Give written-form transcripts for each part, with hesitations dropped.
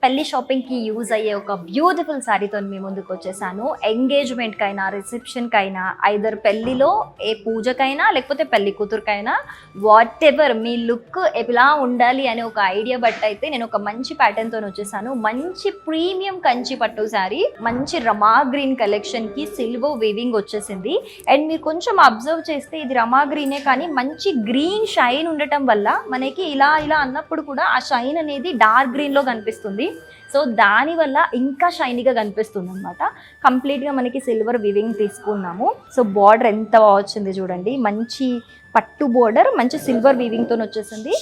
పెళ్లి షాపింగ్ కి యూజ్ అయ్యే ఒక బ్యూటిఫుల్ శారీతో మీ ముందుకు వచ్చేసాను. ఎంగేజ్మెంట్ కైనా రిసెప్షన్ కైనా ఐదర్ పెళ్లిలో ఏ పూజకైనా లేకపోతే పెళ్లి కూతురుకైనా వాట్ ఎవర్ మీ లుక్ ఎలా ఉండాలి అనే ఒక ఐడియా బట్టి అయితే నేను ఒక మంచి ప్యాటర్న్ తో వచ్చేసాను. మంచి ప్రీమియం కంచి పట్టు శారీ, మంచి రమా గ్రీన్ కలెక్షన్ కి సిల్వర్ వీవింగ్ వచ్చేసింది. అండ్ మీరు కొంచెం అబ్జర్వ్ చేస్తే ఇది రమా గ్రీనే కానీ మంచి గ్రీన్ షైన్ ఉండటం వల్ల మనకి ఇలా ఇలా అన్నప్పుడు కూడా ఆ షైన్ అనేది డార్క్ గ్రీన్ లో కనిపిస్తుంది. సో దానివల్ల ఇంకా షైనీగా కనిపిస్తుంది అనమాట. కంప్లీట్గా మనకి సిల్వర్ వివింగ్ తీసుకున్నాము. సో బార్డర్ ఎంత బాగా వచ్చింది చూడండి, మంచి పట్టు బోర్డర్ మంచి సిల్వర్ వీవింగ్తో వచ్చేసింది.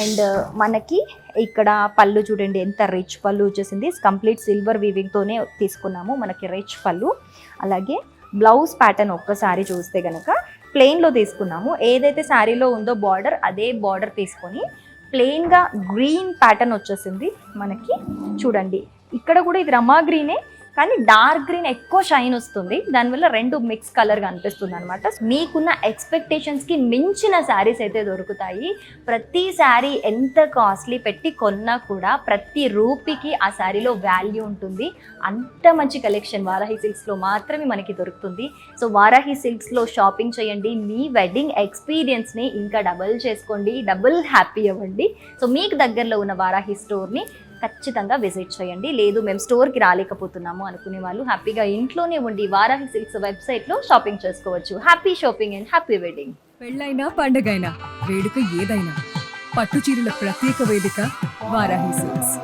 అండ్ మనకి ఇక్కడ పళ్ళు చూడండి ఎంత రిచ్ పళ్ళు వచ్చేసింది. కంప్లీట్ సిల్వర్ వీవింగ్తోనే తీసుకున్నాము, మనకి రిచ్ పళ్ళు. అలాగే బ్లౌజ్ ప్యాటర్న్ ఒక్కసారి చూస్తే కనుక ప్లెయిన్లో తీసుకున్నాము. ఏదైతే శారీలో ఉందో బార్డర్ అదే బార్డర్ తీసుకొని ప్లెయిన్గా గ్రీన్ ప్యాటర్న్ వచ్చేసింది మనకి. చూడండి ఇక్కడ కూడా ఇది రమా గ్రీనే కానీ డార్క్ గ్రీన్ ఎక్కువ షైన్ వస్తుంది, దానివల్ల రెండు మిక్స్ కలర్గా అనిపిస్తుంది అనమాట. మీకున్న ఎక్స్పెక్టేషన్స్కి మించిన శారీస్ అయితే దొరుకుతాయి. ప్రతి శారీ ఎంత కాస్ట్లీ పెట్టి కొన్నా కూడా ప్రతి రూపీకి ఆ శారీలో వాల్యూ ఉంటుంది. అంత మంచి కలెక్షన్ వారాహి సిల్క్స్లో మాత్రమే మనకి దొరుకుతుంది. సో వారాహి సిల్క్స్లో షాపింగ్ చేయండి, మీ వెడ్డింగ్ ఎక్స్పీరియన్స్ని ఇంకా డబుల్ చేసుకోండి, డబుల్ హ్యాపీ అవ్వండి. సో మీకు దగ్గరలో ఉన్న వారాహి స్టోర్ని ఖచ్చితంగా విజిట్ చేయండి. లేదు మేము స్టోర్కి రాలేకపోతున్నాము అనుకునే వాళ్ళు హ్యాపీగా ఇంట్లోనే ఉండి వారాహి సిల్క్స్ వెబ్సైట్లో షాపింగ్ చేసుకోవచ్చు. Happy shopping and happy wedding. పెళ్ళైనా పండగైనా వేడుక ఏదైనా పట్టు చీరల ప్రత్యేక వేదిక వారాహి సిల్క్స్.